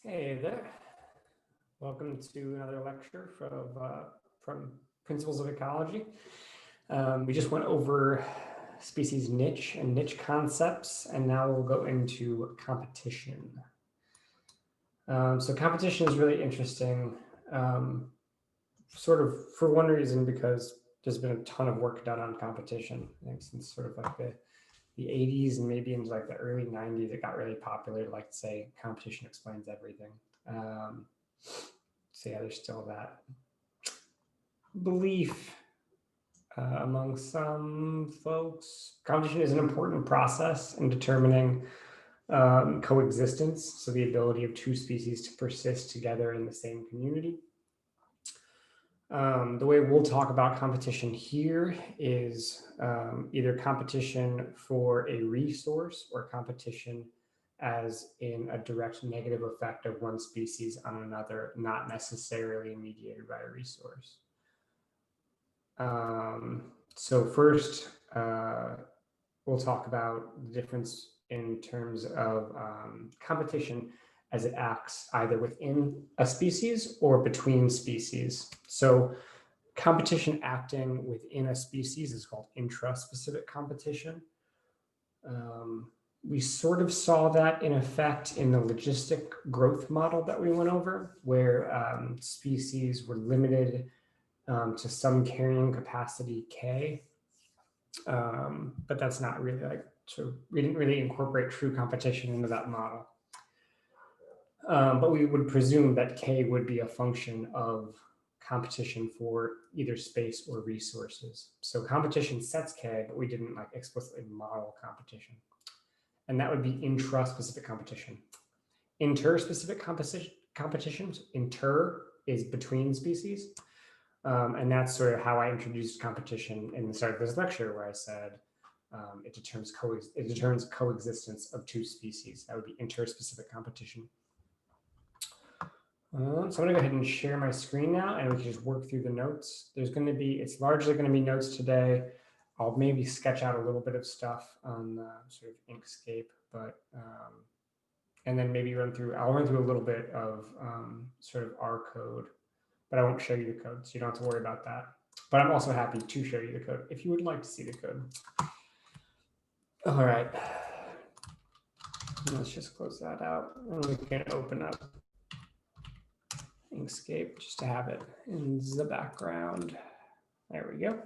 Hey there. Welcome to another lecture from Principles of Ecology. We just went over species niche and niche concepts, and now we'll go into competition. So competition is really interesting, sort of for one reason, because there's been a ton of work done on competition, I think, since sort of like the 80s and maybe into like the early 90s. It got really popular to like say competition explains everything. So yeah, there's still that belief among some folks. Competition is an important process in determining coexistence, so the ability of two species to persist together in the same community. The way we'll talk about competition here is either competition for a resource or competition as in a direct negative effect of one species on another, not necessarily mediated by a resource. So first, we'll talk about the difference in terms of competition as it acts either within a species or between species. So competition acting within a species is called intraspecific competition. We sort of saw that in effect in the logistic growth model that we went over, where species were limited to some carrying capacity K. But that's not really like, so we didn't really incorporate true competition into that model. But we would presume that K would be a function of competition for either space or resources. So competition sets K, but we didn't like explicitly model competition. And that would be intraspecific competition. Interspecific competition, inter is between species. And that's sort of how I introduced competition in the start of this lecture, where I said it determines coexistence of two species. That would be interspecific competition. So I'm gonna go ahead and share my screen now, and we can just work through the notes. It's largely gonna be notes today. I'll maybe sketch out a little bit of stuff on sort of Inkscape, but and then maybe I'll run through a little bit of sort of our code, but I won't show you the code, so you don't have to worry about that. But I'm also happy to show you the code if you would like to see the code. All right, let's just close that out, and we can open up Inkscape just to have it in the background. There we go.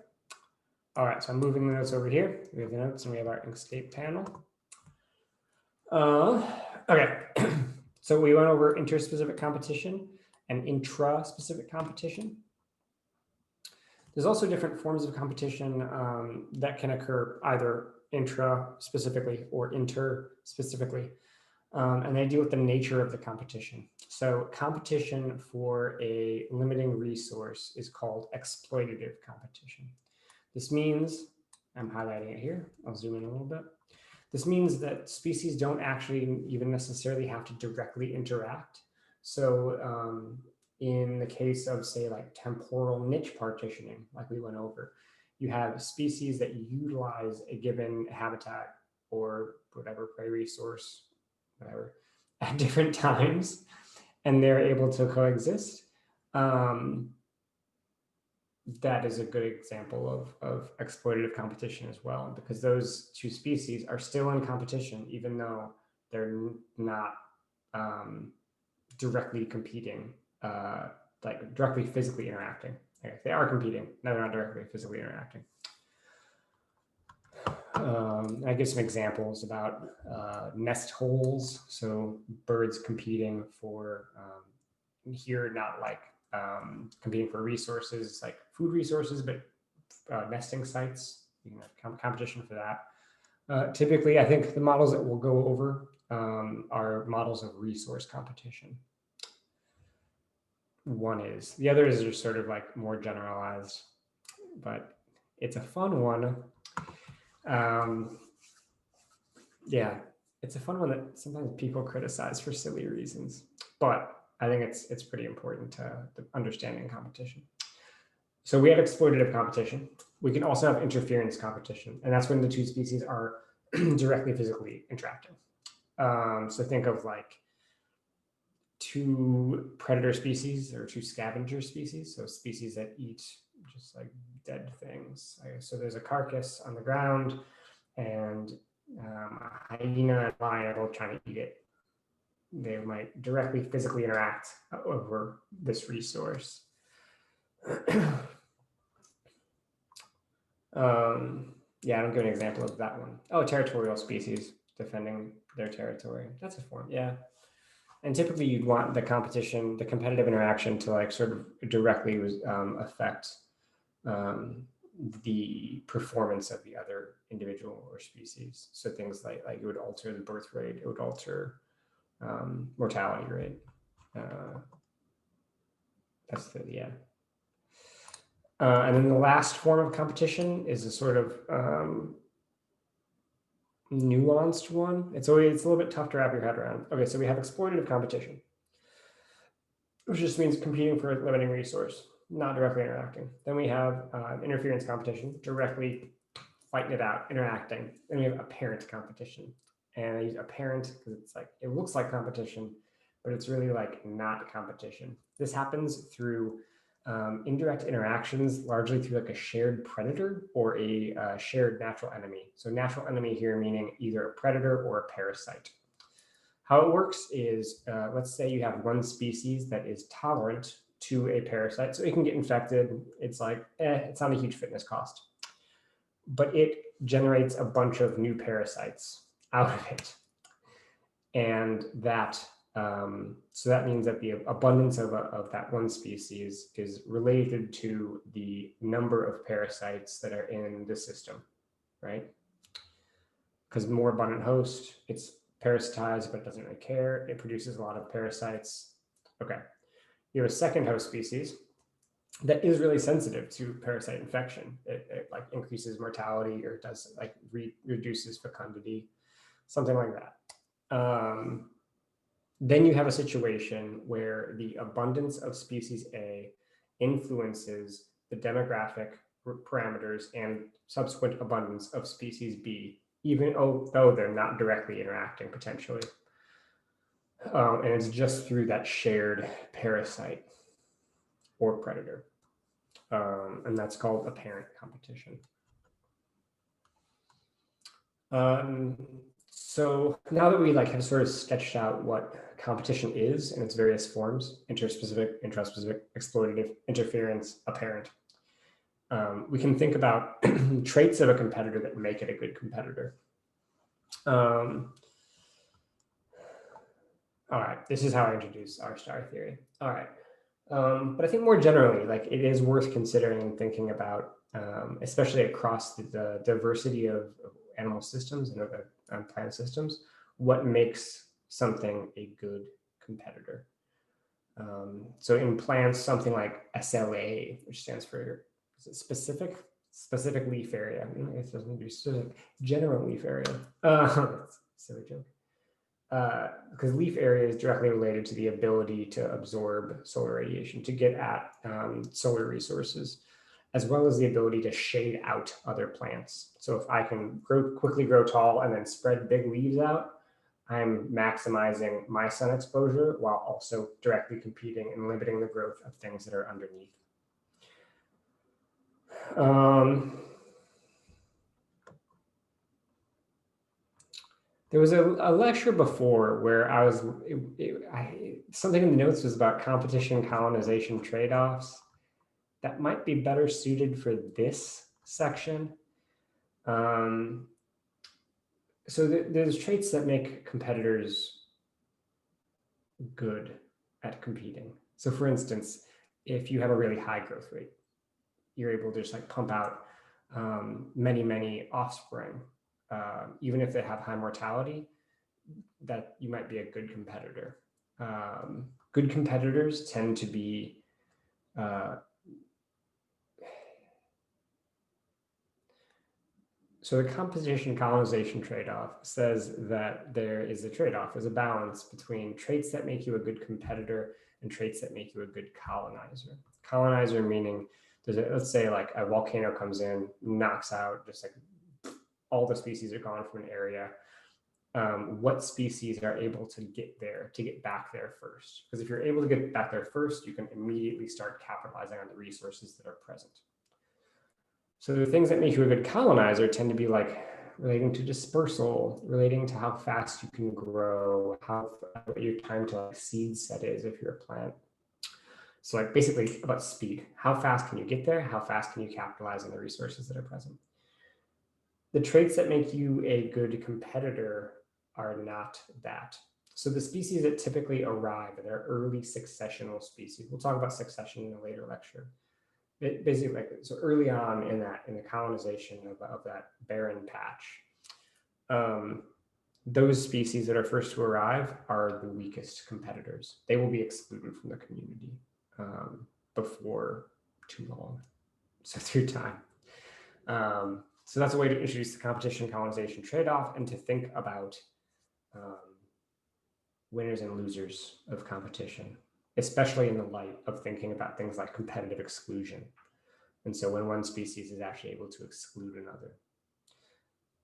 All right, so I'm moving the notes over here. We have the notes and we have our Inkscape panel. Okay, so we went over interspecific competition and intraspecific competition. There's also different forms of competition that can occur either intra-specifically or inter-specifically, and they deal with the nature of the competition. So competition for a limiting resource is called exploitative competition. This means, I'm highlighting it here, I'll zoom in a little bit. This means that species don't actually even necessarily have to directly interact. So in the case of, say, like temporal niche partitioning, like we went over, you have species that utilize a given habitat or whatever prey resource, whatever, at different times, and they're able to coexist. That is a good example of exploitative competition as well, because those two species are still in competition, even though they're not directly competing, like directly physically interacting. Okay, they are competing, no, they're not directly physically interacting. I give some examples about nest holes. So birds competing for, here, not like competing for resources like food resources, but nesting sites, you know, competition for that. Typically, I think the models that we'll go over are models of resource competition. One is. The others are sort of like more generalized, but it's a fun one. Yeah, it's a fun one that sometimes people criticize for silly reasons, but I think it's pretty important to understanding competition. So we have exploitative competition. We can also have interference competition, and that's when the two species are directly physically interacting. So think of like two predator species or two scavenger species. So species that eat just like dead things. So there's a carcass on the ground, and a hyena and a lion are both trying to eat it. They might directly physically interact over this resource. Yeah, I don't give an example of that one. Oh, territorial species defending their territory. That's a form, yeah. And typically you'd want the competition, the competitive interaction to like sort of directly affect the performance of the other individual or species. So things like it would alter the birth rate, it would alter mortality rate. That's the, yeah. And then the last form of competition is a sort of nuanced one. It's a little bit tough to wrap your head around. Okay, so we have exploitative competition, which just means competing for a limiting resource, not directly interacting. Then we have interference competition, directly fighting it out, interacting. Then we have apparent competition. And I use apparent because it's like, it looks like competition, but it's really like not competition. This happens through indirect interactions, largely through like a shared predator or a shared natural enemy. So natural enemy here meaning either a predator or a parasite. How it works is, let's say you have one species that is tolerant to a parasite, so it can get infected. It's like, it's not a huge fitness cost, but it generates a bunch of new parasites out of it. And that, so that means that the abundance of that one species is related to the number of parasites that are in the system, right? Because more abundant host, it's parasitized, but it doesn't really care. It produces a lot of parasites. Okay. You have a second host species that is really sensitive to parasite infection. It like increases mortality, or it does like reduces fecundity, something like that. Then you have a situation where the abundance of species A influences the demographic parameters and subsequent abundance of species B, even though they're not directly interacting potentially. And it's just through that shared parasite or predator. And that's called apparent competition. So now that we like have sort of sketched out what competition is in its various forms, interspecific, intraspecific, exploitative, interference, apparent, we can think about traits of a competitor that make it a good competitor. All right, this is how I introduce our star theory. All right, but I think more generally, like it is worth considering and thinking about, especially across the diversity of animal systems and other plant systems, what makes something a good competitor. So in plants, something like SLA, which stands for specific leaf area. I guess it doesn't do specific, general leaf area. Silly joke. Because leaf area is directly related to the ability to absorb solar radiation, to get at solar resources, as well as the ability to shade out other plants. So if I can quickly grow tall and then spread big leaves out, I'm maximizing my sun exposure while also directly competing and limiting the growth of things that are underneath. There was a lecture before where I was, something in the notes was about competition, colonization, trade-offs. That might be better suited for this section. So there's traits that make competitors good at competing. So for instance, if you have a really high growth rate, you're able to just like pump out many offspring, even if they have high mortality, that you might be a good competitor. Good competitors tend to be so the competition colonization trade-off says that there is a trade-off, there's a balance between traits that make you a good competitor and traits that make you a good colonizer. Colonizer meaning, let's say like a volcano comes in, knocks out, just like all the species are gone from an area. what species are able to get back there first. Because if you're able to get back there first, you can immediately start capitalizing on the resources that are present. So the things that make you a good colonizer tend to be like relating to dispersal, relating to how fast you can grow, what your time to like seed set is if you're a plant. So like basically about speed. How fast can you get there? How fast can you capitalize on the resources that are present? The traits that make you a good competitor are not that. So the species that typically arrive, they're early successional species. We'll talk about succession in a later lecture. Basically, like, so early on in the colonization of that barren patch, those species that are first to arrive are the weakest competitors. They will be excluded from the community before too long, so through time. So that's a way to introduce the competition colonization trade-off and to think about winners and losers of competition, especially in the light of thinking about things like competitive exclusion. And so when one species is actually able to exclude another.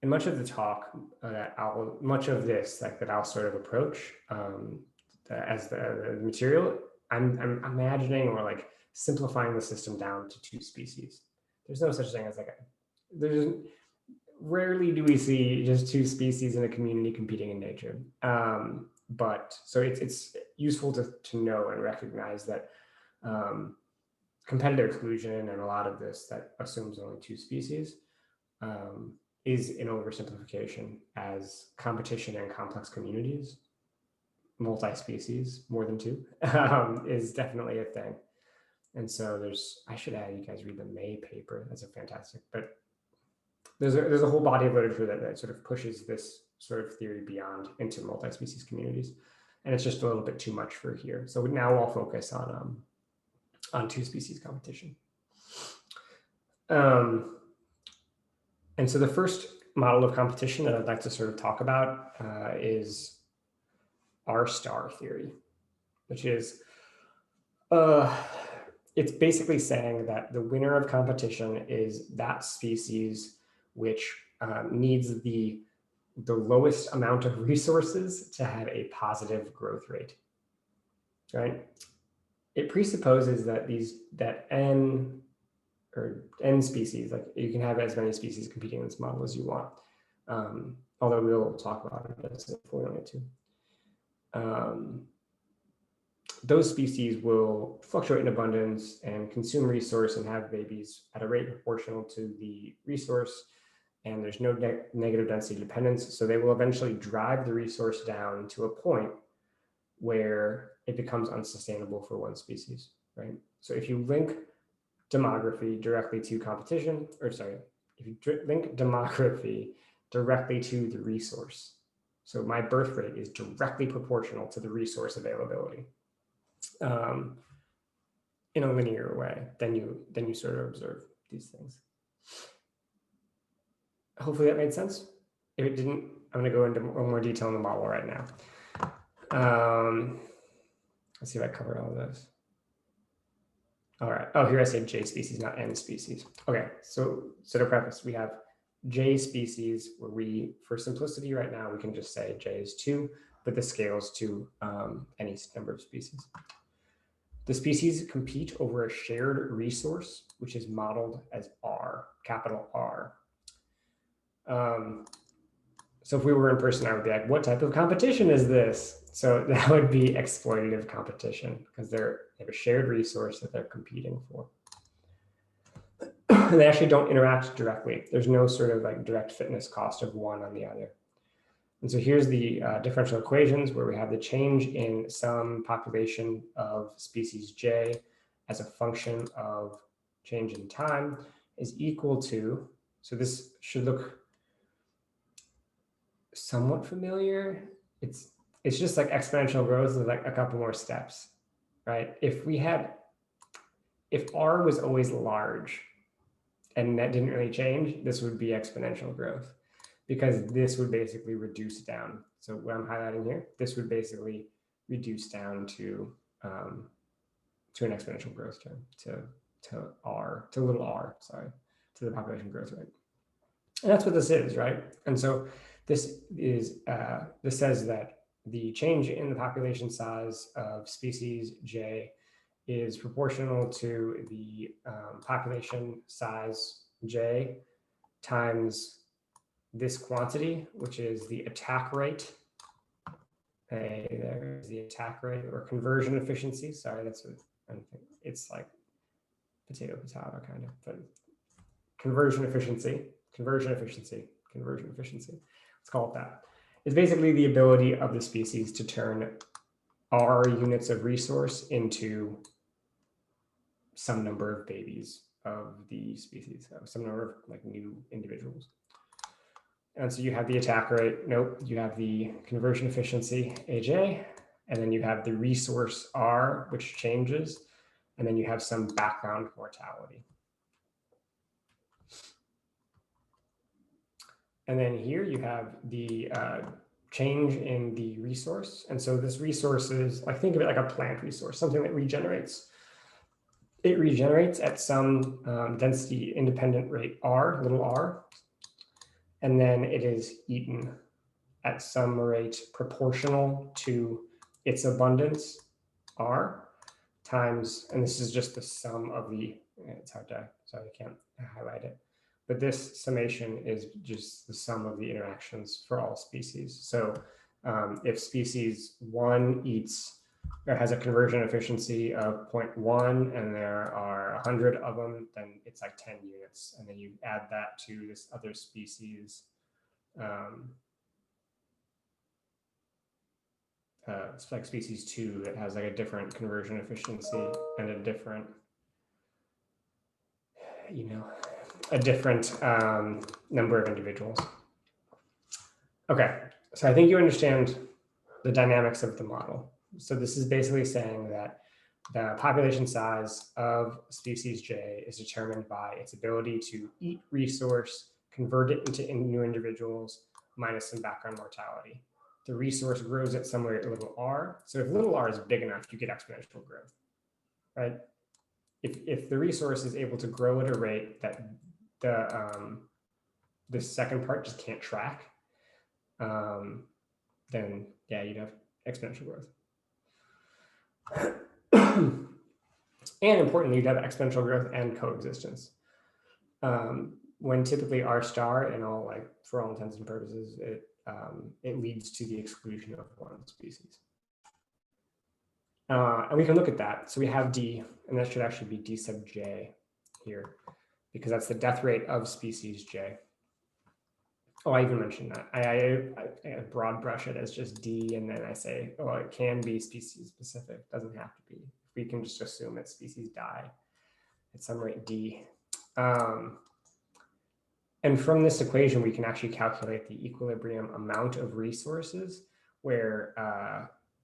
And much of the talk much of this that I'll sort of approach as the material, I'm imagining or like simplifying the system down to two species. There's no such thing as rarely do we see just two species in a community competing in nature. But so it's useful to know and recognize that competitive exclusion and a lot of this that assumes only two species is an oversimplification, as competition in complex communities, multi-species, more than two, is definitely a thing. And so I should have you guys read the May paper. That's a fantastic, but there's a whole body of literature that sort of pushes this sort of theory beyond into multi-species communities. And it's just a little bit too much for here. So now I'll focus on two species competition. And so the first model of competition that I'd like to sort of talk about is R-star theory, which is, it's basically saying that the winner of competition is that species which needs the lowest amount of resources to have a positive growth rate, right? It presupposes that n species, like you can have as many species competing in this model as you want. Although we'll talk about it if we wanted to. Those species will fluctuate in abundance and consume resource and have babies at a rate proportional to the resource, and there's no negative density dependence. So they will eventually drive the resource down to a point where it becomes unsustainable for one species, right? So if you link demography directly to competition, if you link demography directly to the resource, so my birth rate is directly proportional to the resource availability in a linear way, then you sort of observe these things. Hopefully that made sense. If it didn't, I'm going to go into more detail in the model right now. Let's see if I cover all of those. All right. Oh, here I say J species, not N species. Okay. So to preface, we have J species where for simplicity right now, we can just say J is 2, but this scales to any number of species. The species compete over a shared resource, which is modeled as R, capital R. So if we were in person, I would be like, what type of competition is this? So that would be exploitative competition because they have a shared resource that they're competing for. And they actually don't interact directly. There's no sort of like direct fitness cost of one on the other. And so here's the differential equations where we have the change in some population of species J as a function of change in time is equal to, so this should look somewhat familiar. It's just like exponential growth with like a couple more steps, right? If R was always large and that didn't really change, this would be exponential growth because this would basically reduce down. So what I'm highlighting here, this would basically reduce down to an exponential growth term, to little r, sorry, to the population growth rate. And that's what this is, right? And so this says that the change in the population size of species J is proportional to the population size J times this quantity, which is the attack rate. There's the attack rate or conversion efficiency. Sorry, that's what it's like potato kind of, but conversion efficiency. Let's call it that. It's basically the ability of the species to turn R units of resource into some number of babies of the species, so some number of like new individuals. And so you have the attack rate, you have the conversion efficiency, AJ, and then you have the resource R, which changes, and then you have some background mortality. And then here you have the change in the resource. And so this resource is, like, think of it like a plant resource, something that regenerates. It regenerates at some density independent rate R, little r, and then it is eaten at some rate proportional to its abundance, R, times, and this is just the sum of the, it's hard to, sorry, I can't highlight it, but this summation is just the sum of the interactions for all species. So if species 1 eats or has a conversion efficiency of 0.1 and there are 100 of them, then it's like 10 units. And then you add that to this other species. It's like species 2 that has like a different conversion efficiency and a different, a different number of individuals. Okay, so I think you understand the dynamics of the model. So this is basically saying that the population size of species J is determined by its ability to eat resource, convert it into new individuals, minus some background mortality. The resource grows at some rate little r. So if little r is big enough, you get exponential growth, right? If the resource is able to grow at a rate that the second part just can't track, then yeah, you'd have exponential growth. And importantly, you'd have exponential growth and coexistence. When typically R star, and all, like, for all intents and purposes, it leads to the exclusion of one species. And we can look at that. So we have D, and that should actually be D sub J here, because that's the death rate of species J. Oh, I even mentioned that. I broad brush it as just D, and then I say, oh, it can be species specific. Doesn't have to be. We can just assume that species die at some rate D. And from this equation, we can actually calculate the equilibrium amount of resources where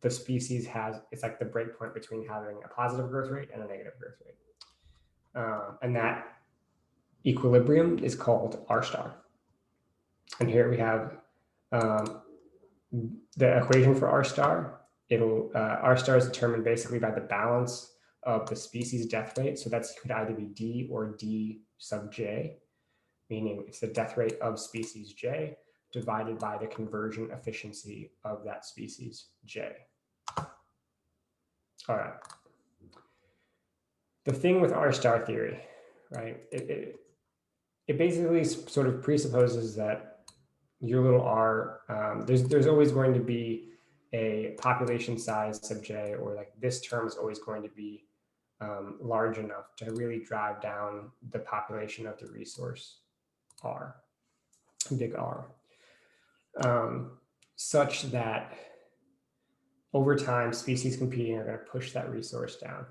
the species has, it's like the breakpoint between having a positive growth rate and a negative growth rate. And that equilibrium is called R star. And here we have the equation for R star. R star is determined basically by the balance of the species death rate. So that's could either be D or D sub J, meaning it's the death rate of species J divided by the conversion efficiency of that species J. All right. The thing with R star theory, right? It basically sort of presupposes that your little r, there's always going to be a population size sub J, or like this term is always going to be large enough to really drive down the population of the resource R, big R, such that over time species competing are going to push that resource down.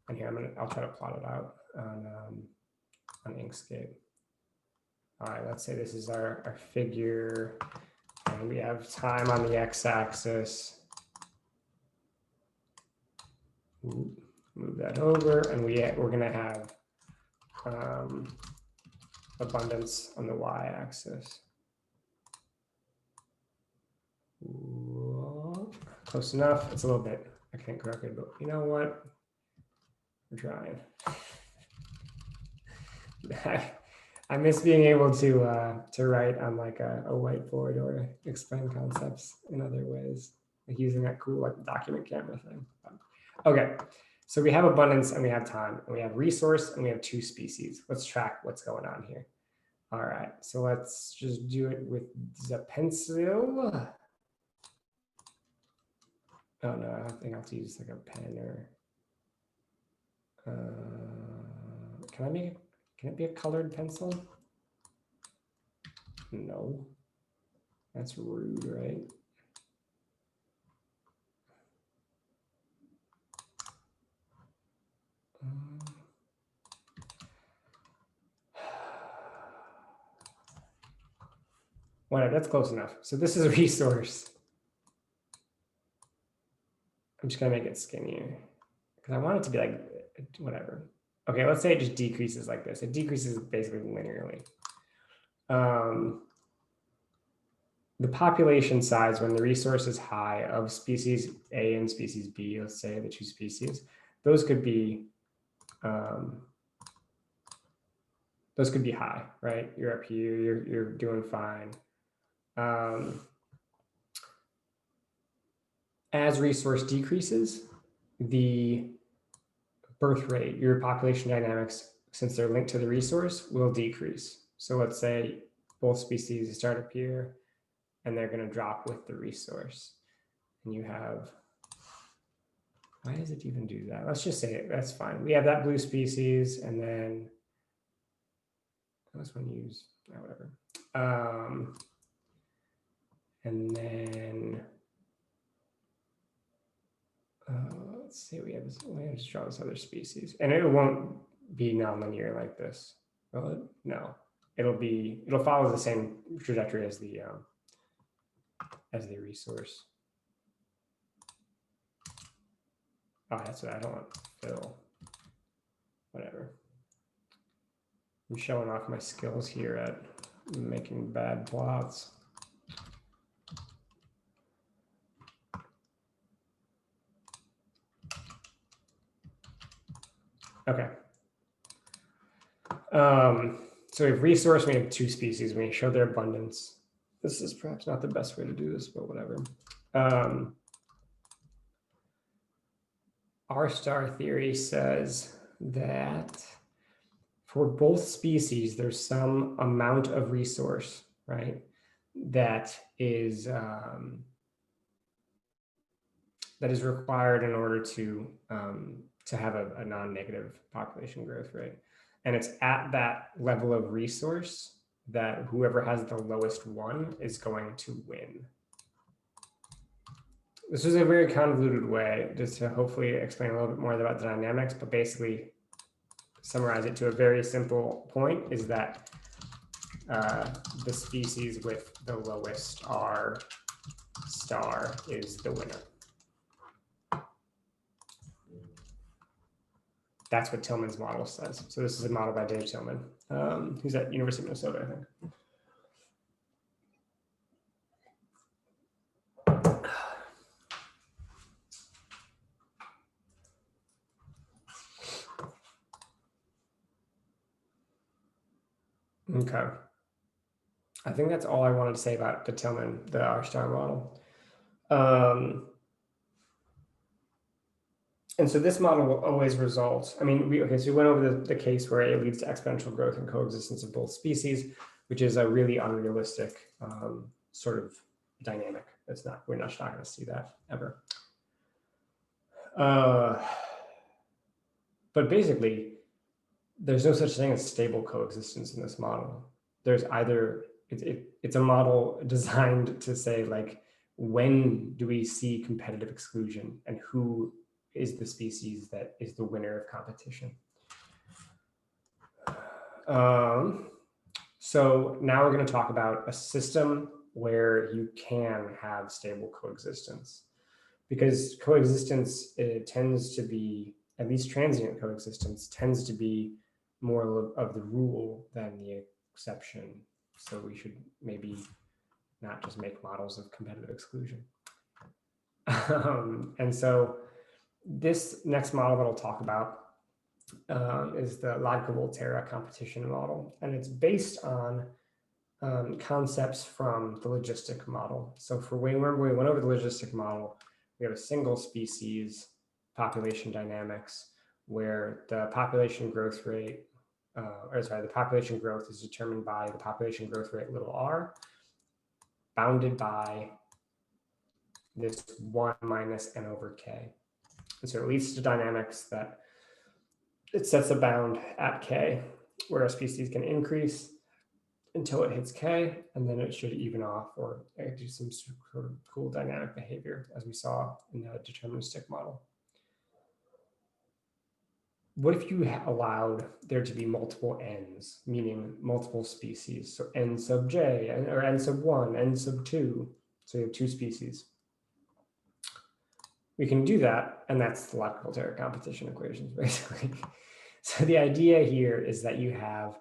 And here I'll try to plot it out on Inkscape. All right, let's say this is our figure, and we have time on the x-axis. Move that over, and we're going to have abundance on the y-axis. Close enough. It's a little bit, I can't correct it, but you know what? We're trying. I miss being able to write on like a whiteboard or explain concepts in other ways, like using that cool like document camera thing. Okay, so we have abundance and we have time and we have resource and we have two species. Let's track what's going on here. All right, so let's just do it with the pencil. Oh no, I think I'll have to use like a pen or. Can I make it? Can it be a colored pencil? No, that's rude, right? Whatever, that's close enough. So this is a resource. I'm just gonna make it skinnier because I want it to be like whatever. Okay, let's say it just decreases like this. It decreases basically linearly. The population size when the resource is high of species A and species B, let's say the two species, those could be high, right? You're up here, you're doing fine. As resource decreases, the birth rate, your population dynamics, since they're linked to the resource, will decrease. So let's say both species start up here and they're going to drop with the resource. And you have, why does it even do that? Let's just say it, that's fine. We have that blue species and then, this one use, whatever. And then, let's see, we have this, let me just draw this other species. And it won't be nonlinear like this. Will it? No, it'll follow the same trajectory as the resource. Oh, that's what I don't want. Fill. Whatever. I'm showing off my skills here at making bad plots. Okay. So we have resource, we have two species, we show their abundance. This is perhaps not the best way to do this, but whatever. R star theory says that for both species, there's some amount of resource, right? That is required in order to have a non-negative population growth rate. And it's at that level of resource that whoever has the lowest one is going to win. This is a very convoluted way just to hopefully explain a little bit more about the dynamics, but basically summarize it to a very simple point is that the species with the lowest R star is the winner. That's what Tillman's model says. So this is a model by Dave Tillman, who's at University of Minnesota, I think. Okay. I think that's all I wanted to say about the Tillman, the R-star model. And so this model will always result, I mean, so we went over the case where it leads to exponential growth and coexistence of both species, which is a really unrealistic sort of dynamic. It's not, we're not going to see that ever. But basically, there's no such thing as stable coexistence in this model. There's either, it's a model designed to say like, when do we see competitive exclusion and who is the species that is the winner of competition. So now we're going to talk about a system where you can have stable coexistence, because coexistence tends to be, at least transient coexistence tends to be more of the rule than the exception. So we should maybe not just make models of competitive exclusion. And so this next model that I'll talk about is the Volterra competition model, and it's based on concepts from the logistic model. So remember we went over the logistic model, we have a single species population dynamics where the population growth rate, the population growth is determined by the population growth rate little r, bounded by this 1 minus n over k. And so it leads to dynamics that it sets a bound at k, where a species can increase until it hits k, and then it should even off or do some sort of cool dynamic behavior, as we saw in the deterministic model. What if you allowed there to be multiple n's, meaning multiple species? So n sub j, or n sub 1, n sub 2, so you have 2 species. We can do that, and that's the Volterra competition equations, basically. So the idea here is that you have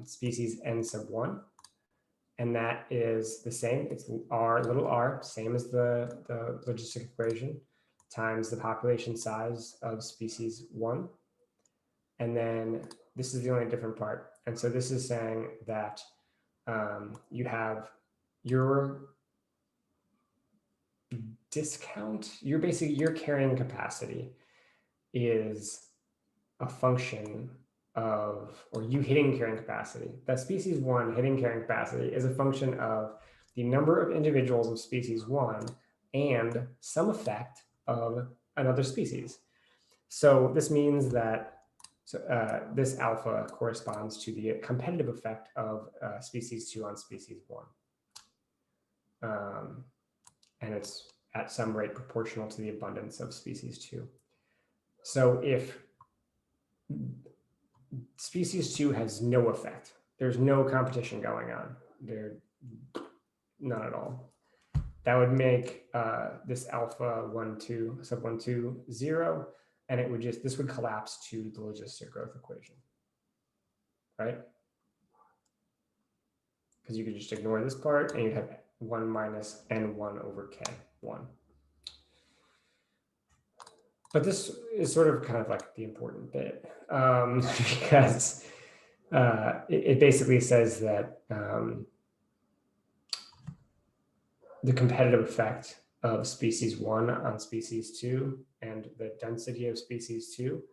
species n sub 1, and that is the same. It's r, little r, same as the logistic equation, times the population size of species 1. And then this is the only different part. And so this is saying that you have your discount, your carrying capacity is a function of, or you hitting carrying capacity. That species 1 hitting carrying capacity is a function of the number of individuals of species 1 and some effect of another species. So this means that this alpha corresponds to the competitive effect of species 2 on species 1. And it's at some rate proportional to the abundance of species 2. So if species 2 has no effect, there's no competition going on, none at all, that would make this alpha 1, 2, sub 1, 2, 0, and it would this would collapse to the logistic growth equation, right? Because you could just ignore this part and you'd have 1 minus n1 over k1. But this is sort of kind of like the important bit, because it basically says that the competitive effect of species 1 on species 2 and the density of species 2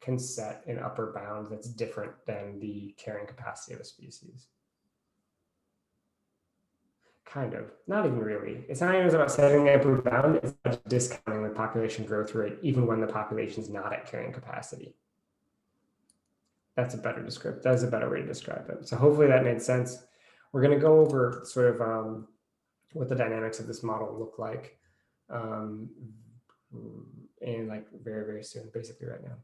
can set an upper bound that's different than the carrying capacity of a species. Kind of, not even really. It's not even about setting an upper bound, it's about discounting the population growth rate even when the population is not at carrying capacity. That's a better way to describe it. So hopefully that made sense. We're going to go over sort of what the dynamics of this model look like in like very, very soon, basically right now.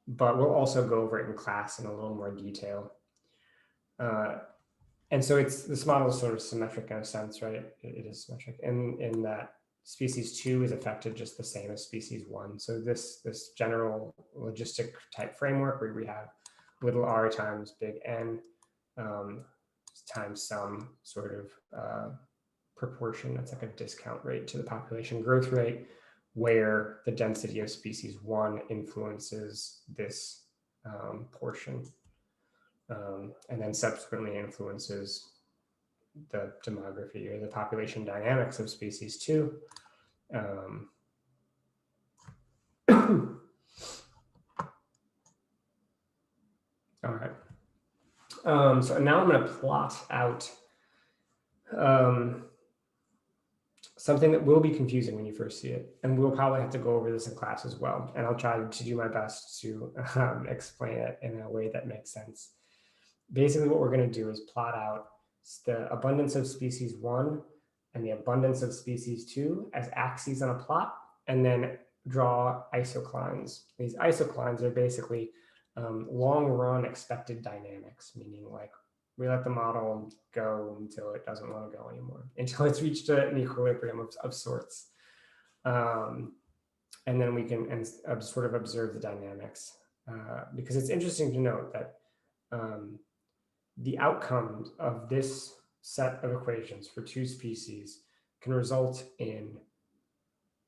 But we'll also go over it in class in a little more detail. And so this model is sort of symmetric in a sense, right? It is symmetric in that species 2 is affected just the same as species 1. So this general logistic type framework where we have little r times big N times some sort of proportion that's like a discount rate to the population growth rate, where the density of species 1 influences this portion. And then subsequently influences the demography or the population dynamics of species 2. All right. So now I'm going to plot out something that will be confusing when you first see it. And we'll probably have to go over this in class as well. And I'll try to do my best to explain it in a way that makes sense. Basically, what we're going to do is plot out the abundance of species 1 and the abundance of species 2 as axes on a plot, and then draw isoclines. These isoclines are basically long-run expected dynamics, meaning like we let the model go until it doesn't want to go anymore, until it's reached an equilibrium of sorts. And then we can sort of observe the dynamics, because it's interesting to note that the outcomes of this set of equations for 2 species can result in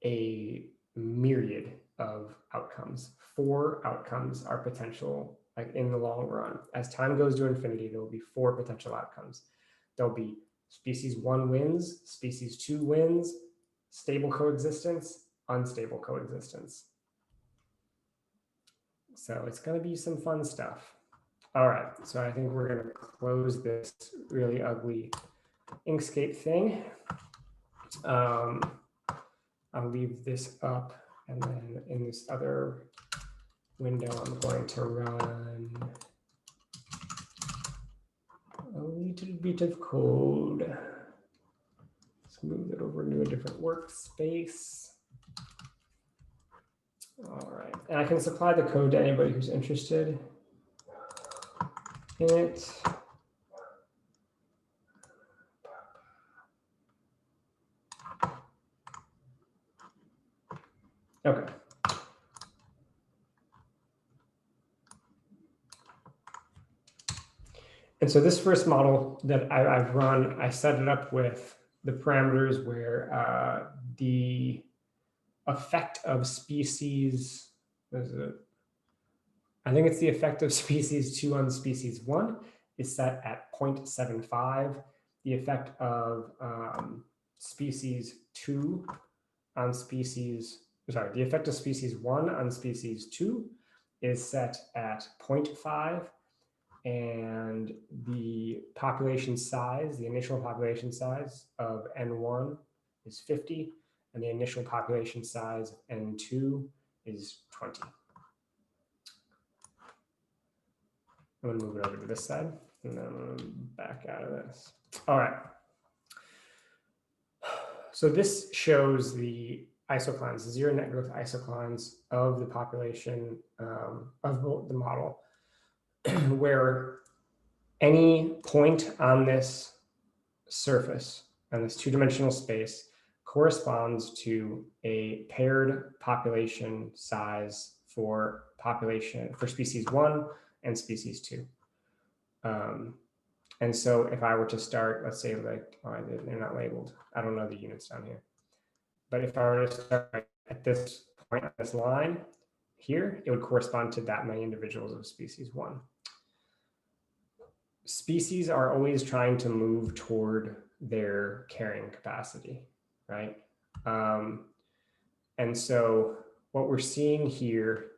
a myriad of outcomes. 4 outcomes are potential, like in the long run. As time goes to infinity, there will be 4 potential outcomes. There'll be species 1 wins, species 2 wins, stable coexistence, unstable coexistence. So it's going to be some fun stuff. All right, so I think we're going to close this really ugly Inkscape thing. I'll leave this up, and then in this other window, I'm going to run a little bit of code. Let's move it over to a different workspace. All right, and I can supply the code to anybody who's interested in it. Okay. And so this first model that I've run, I set it up with the parameters where the effect of species, I think it's the effect of species 2 on species 1 is set at 0.75. The effect of species 2 on species, sorry, the effect of species 1 on species 2 is set at 0.5. And the population size, the initial population size of N1 is 50, and the initial population size of N2 is 20. I'm going to move it over to this side, and then I'm going to back out of this. All right. So this shows the isocons, the zero net growth isocons of the population of the model, where any point on this surface, on this 2-dimensional space, corresponds to a paired population size for species 1 and species 2. And so if I were to start, let's say, like, oh, they're not labeled. I don't know the units down here. But if I were to start at this point on this line here, it would correspond to that many individuals of species 1. Species are always trying to move toward their carrying capacity, right? And so what we're seeing here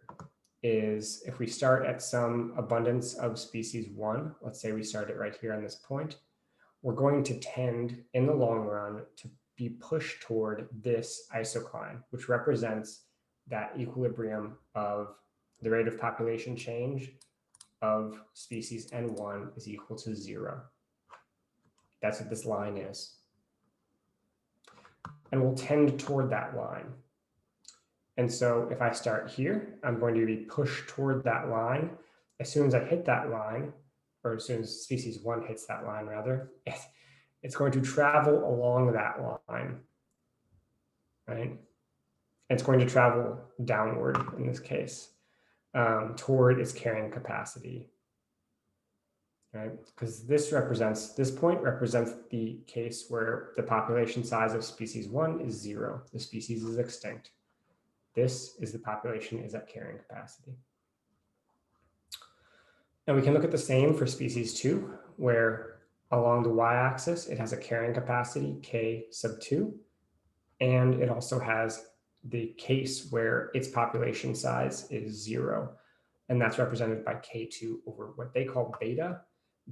is if we start at some abundance of species 1, let's say we start it right here on this point, we're going to tend in the long run to be pushed toward this isocline, which represents that equilibrium of the rate of population change of species N1 is equal to 0. That's what this line is. And we'll tend toward that line. And so if I start here, I'm going to be pushed toward that line. As soon as I hit that line, or as soon as species 1 hits that line, rather, it's going to travel along that line, right? It's going to travel downward in this case, toward its carrying capacity, right? Because this point represents the case where the population size of species 1 is 0. The species is extinct. This is the population is at carrying capacity. And we can look at the same for species 2, where along the y-axis, it has a carrying capacity, K sub 2, and it also has the case where its population size is 0, and that's represented by K2 over what they call beta.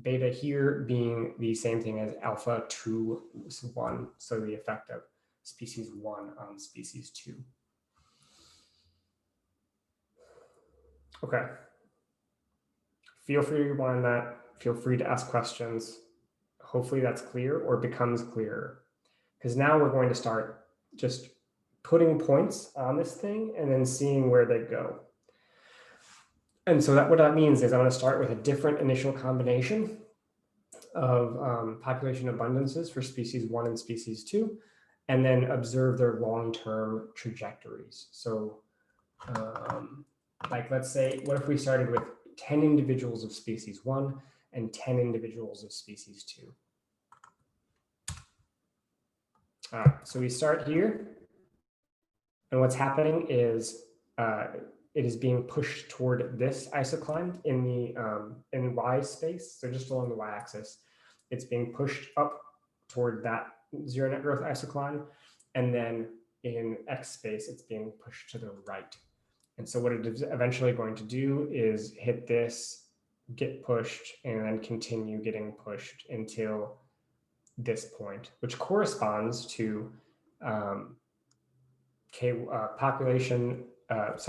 Beta here being the same thing as alpha 2, 1, so the effect of species 1 on species 2. Okay. Feel free to rewind that. Feel free to ask questions. Hopefully that's clear or becomes clearer. Because now we're going to start just putting points on this thing and then seeing where they go. And so what that means is I'm going to start with a different initial combination of population abundances for species 1 and species 2, and then observe their long-term trajectories. So like, let's say, what if we started with 10 individuals of species 1 and 10 individuals of species 2? All right, so we start here. And what's happening is it is being pushed toward this isocline in the in y space, so just along the y-axis. It's being pushed up toward that zero net growth isocline, and then in x space, it's being pushed to the right. And so what it is eventually going to do is hit this, get pushed, and then continue getting pushed until this point, which corresponds to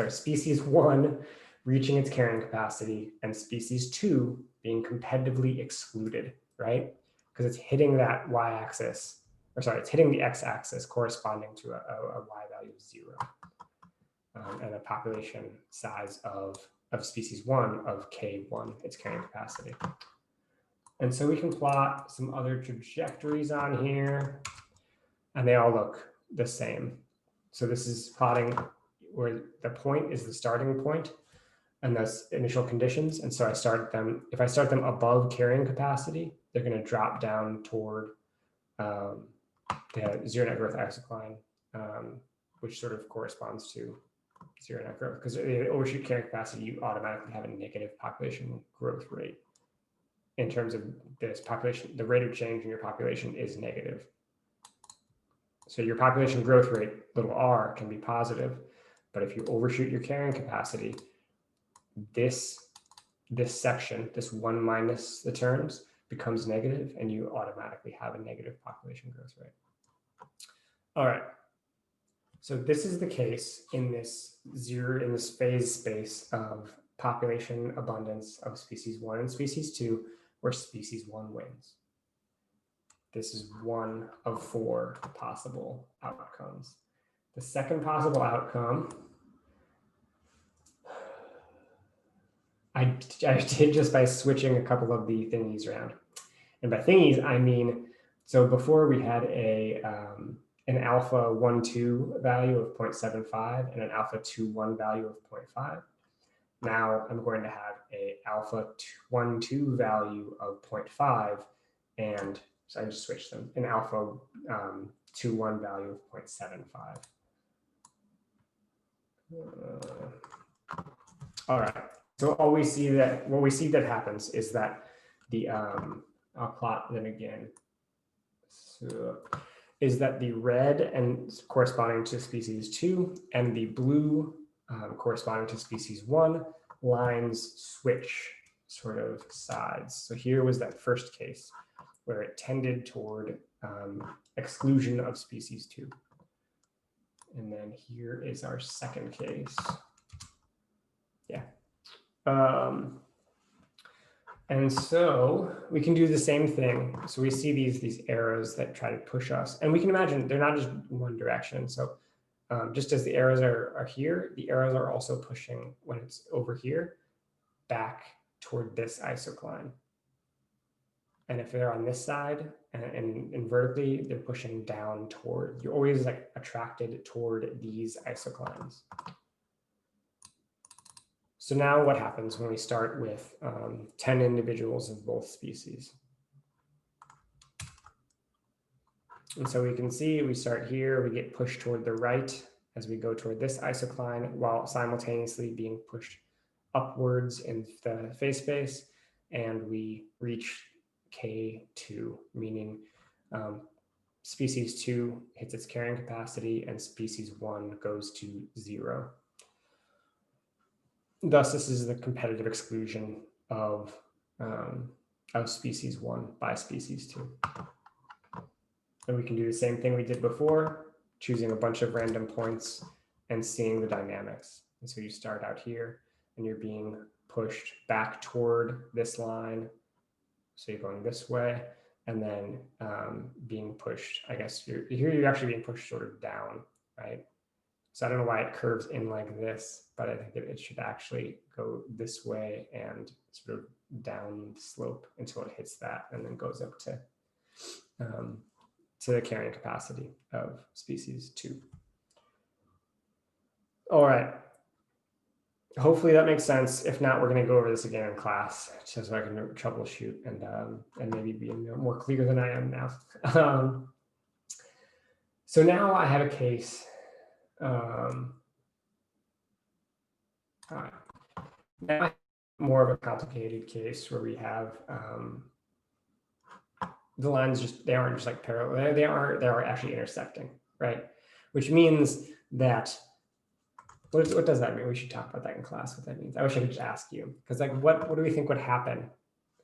species 1 reaching its carrying capacity and species 2 being competitively excluded, right? Because it's hitting that y-axis, or sorry, it's hitting the x-axis corresponding to a y value of 0 and a population size of species 1 of K1, its carrying capacity. And so we can plot some other trajectories on here, and they all look the same. So this is plotting where the point is the starting point and those initial conditions. And so I start them, if I start them above carrying capacity, they're going to drop down toward the zero net growth isocline, which sort of corresponds to zero net growth. Because if you overshoot carrying capacity, you automatically have a negative population growth rate. In terms of this population, the rate of change in your population is negative. So your population growth rate, little r, can be positive, but if you overshoot your carrying capacity, this section, this 1 minus the terms, becomes negative, and you automatically have a negative population growth rate. All right. So this is the case in this phase space of population abundance of species 1 and species 2, where species 1 wins. This is 1 of 4 possible outcomes. The second possible outcome, I did just by switching a couple of the thingies around. And by thingies, I mean, so before we had an alpha 1,2 value of 0.75 and an alpha 2,1 value of 0.5. Now I'm going to have a alpha 1,2 value of 0.5, and so I just switched them, an alpha 2,1 value of 0.75. All right. So what we see that happens is that the I'll plot them again. So is that the red and corresponding to species 2 and the blue corresponding to species 1 lines switch sort of sides. So here was that first case where it tended toward exclusion of species 2. And then here is our second case. Yeah. And so we can do the same thing. So we see these arrows that try to push us. And we can imagine they're not just one direction. So just as the arrows are here, the arrows are also pushing, when it's over here, back toward this isocline. And if they're on this side and vertically, they're pushing down toward, you're always like attracted toward these isoclines. So now what happens when we start with 10 individuals of both species? And so we can see we start here, we get pushed toward the right as we go toward this isocline while simultaneously being pushed upwards in the phase space, and we reach K2, meaning species 2 hits its carrying capacity and species 1 goes to 0. Thus, this is the competitive exclusion of species 1 by species 2. And we can do the same thing we did before, choosing a bunch of random points and seeing the dynamics. And so you start out here and you're being pushed back toward this line. So you're going this way, and then being pushed, I guess here you're actually being pushed sort of down, right? So I don't know why it curves in like this, but I think it should actually go this way and sort of down the slope until it hits that and then goes up to the carrying capacity of species 2. All right. Hopefully that makes sense. If not, we're going to go over this again in class just so I can troubleshoot and maybe be more clear than I am now. So now I have a case All right. Now, more of a complicated case where we have the lines they aren't just like parallel, they are actually intersecting, right? Which means that, what does that mean? We should talk about that in class, what that means. I wish I could just ask you, because like what do we think would happen?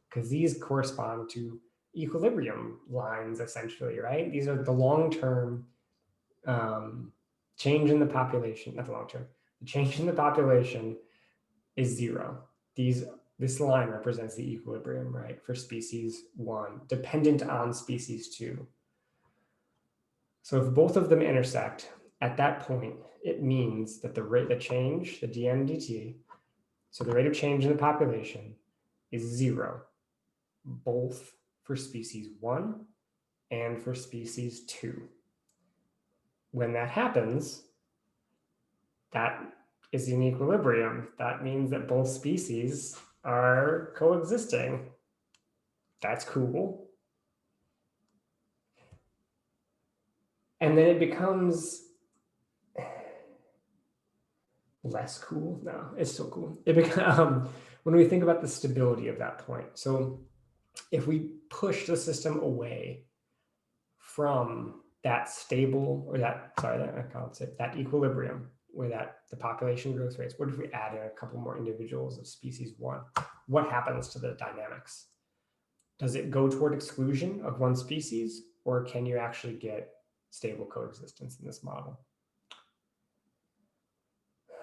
Because these correspond to equilibrium lines, essentially, right? These are the long-term change in the population, not the long-term, the change in the population is 0. This line represents the equilibrium, right, for species 1, dependent on species 2. So if both of them intersect, at that point, it means that the rate of change, the dn dt, so the rate of change in the population is 0, both for species 1 and for species 2. When that happens, that is in equilibrium. That means that both species are coexisting. That's cool. And then it becomes less cool. No, it's still cool. It becomes when we think about the stability of that point. So if we push the system away from that stable, or that equilibrium, where the population growth rates, what if we add in a couple more individuals of species 1? What happens to the dynamics? Does it go toward exclusion of one species, or can you actually get stable coexistence in this model?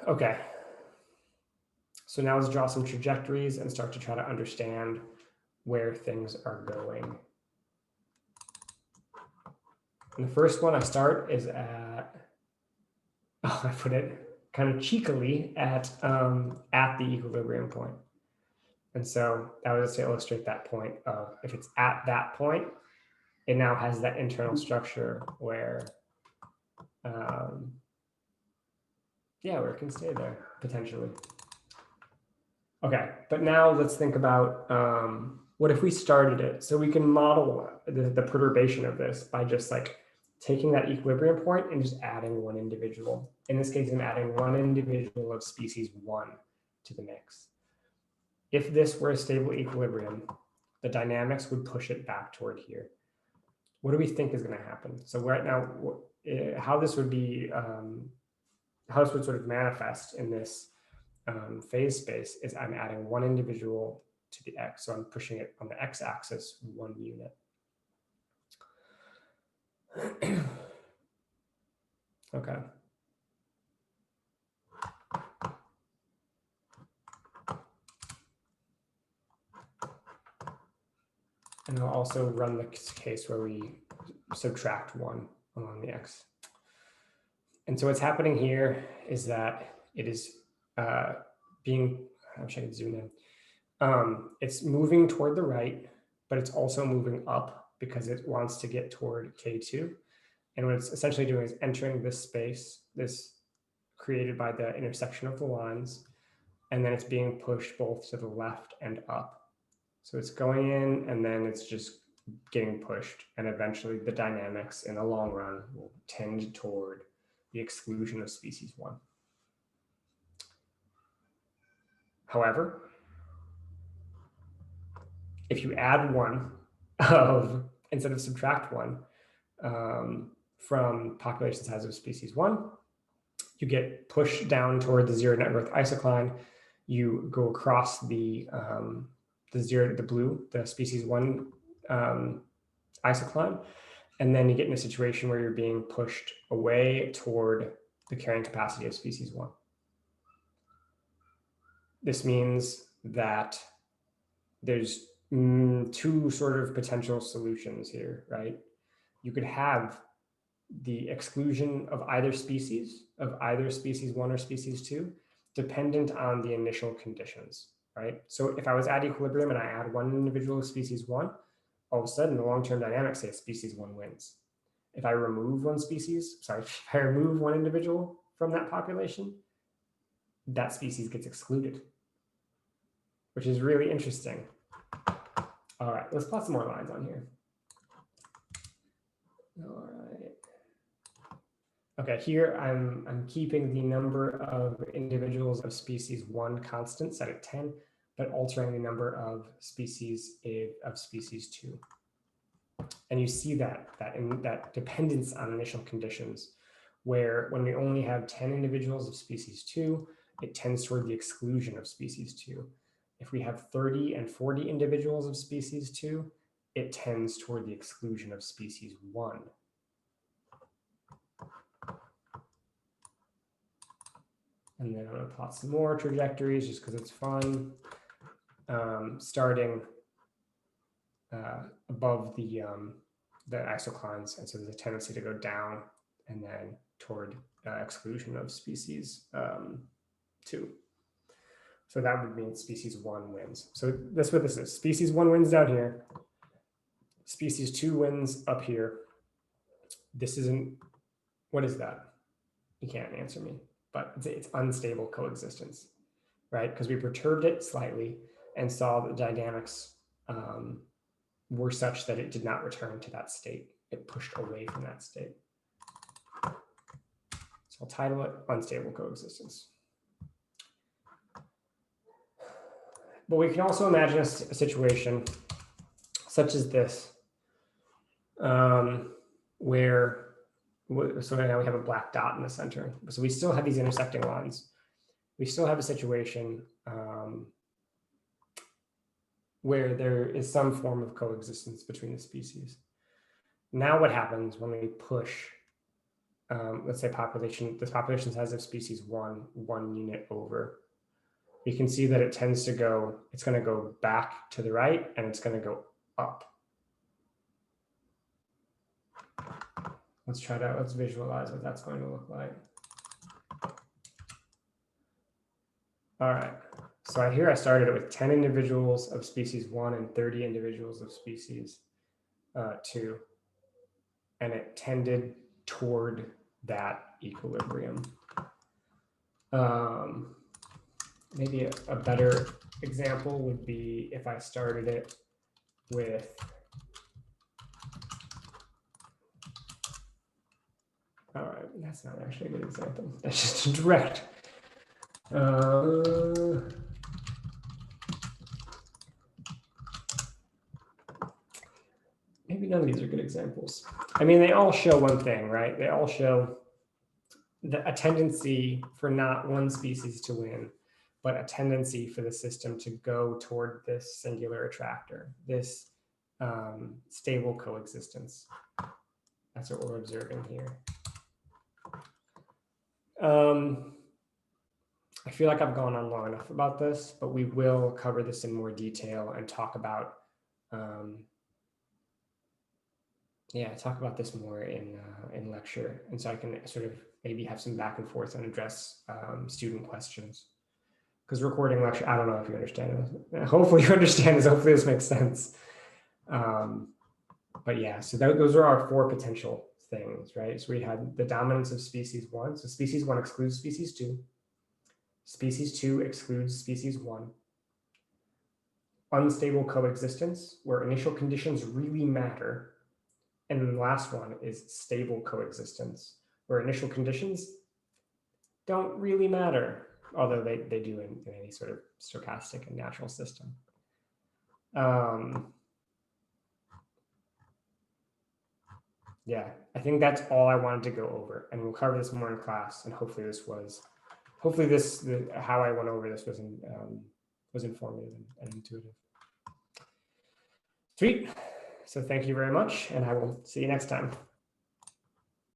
Okay. So now let's draw some trajectories and start to try to understand where things are going. And the first one I start is at, I put it kind of cheekily at the equilibrium point. And so that was to illustrate that point of, if it's at that point, it now has that internal structure where, where it can stay there potentially. Okay, but now let's think about what if we started it? So we can model the perturbation of this by just like taking that equilibrium point and just adding one individual. In this case, I'm adding one individual of species 1 to the mix. If this were a stable equilibrium, the dynamics would push it back toward here. What do we think is going to happen? So right now, how this would be, how this would sort of manifest in this phase space is I'm adding one individual to the x. So I'm pushing it on the x-axis 1 unit. Okay. And I'll also run the case where we subtract 1 along the x. And so what's happening here is that it is being, I wish I could zoom in. It's moving toward the right, but it's also moving up because it wants to get toward K2. And what it's essentially doing is entering this space, this created by the intersection of the lines, and then it's being pushed both to the left and up. So it's going in, and then it's just getting pushed, and eventually the dynamics in the long run will tend toward the exclusion of species 1. However, if you add 1 instead of subtract 1 from population size of species 1, you get pushed down toward the 0 net growth isocline. You go across the blue, the species 1 isocline, and then you get in a situation where you're being pushed away toward the carrying capacity of species 1. This means that there's 2 sort of potential solutions here, right? You could have the exclusion of either species 1 or species 2, dependent on the initial conditions, right? So if I was at equilibrium and I add one individual of species 1, all of a sudden the long-term dynamics say species 1 wins. If I remove if I remove one individual from that population, that species gets excluded, which is really interesting. All right, let's plot some more lines on here. All right. Okay, here I'm keeping the number of individuals of species 1 constant set at 10, but altering the number of species of species 2. And you see that dependence on initial conditions, where when we only have 10 individuals of species 2, it tends toward the exclusion of species 2. If we have 30 and 40 individuals of species 2, it tends toward the exclusion of species 1. And then I'm going to plot some more trajectories just because it's fun. Starting above the isocons, and so there's a tendency to go down and then toward exclusion of species 2. So that would mean species 1 wins. So that's what this is. Species 1 wins down here. Species 2 wins up here. This isn't, what is that? You can't answer me, but it's unstable coexistence, right? Because we perturbed it slightly and saw the dynamics were such that it did not return to that state. It pushed away from that state. So I'll title it Unstable Coexistence. But we can also imagine a situation such as this, where, so now we have a black dot in the center. So we still have these intersecting lines. We still have a situation where there is some form of coexistence between the species. Now what happens when we push, let's say this population size of species 1 unit over? You can see that it tends to go, it's going to go back to the right and it's going to go up. Let's visualize what that's going to look like. All right, so here I started it with 10 individuals of species 1 and 30 individuals of species 2. And it tended toward that equilibrium. Maybe a better example would be if I started it with all right, that's not actually a good example. That's just a direct. Maybe none of these are good examples. I mean, they all show one thing, right? They all show a tendency for not one species to win, but a tendency for the system to go toward this singular attractor, this stable coexistence. That's what we're observing here. I feel like I've gone on long enough about this, but we will cover this in more detail and talk about this more in lecture. And so I can sort of maybe have some back and forth and address student questions. Because recording lecture, I don't know if you understand it. Hopefully you understand this. Hopefully this makes sense. But yeah, so those are our 4 potential things, right? So we had the dominance of species 1. So species 1 excludes species 2. Species 2 excludes species 1. Unstable coexistence, where initial conditions really matter. And then the last one is stable coexistence, where initial conditions don't really matter, although they do in any sort of stochastic and natural system. Yeah, I think that's all I wanted to go over, and we'll cover this more in class. And hopefully how I went over this was informative and intuitive. Sweet. So thank you very much, and I will see you next time.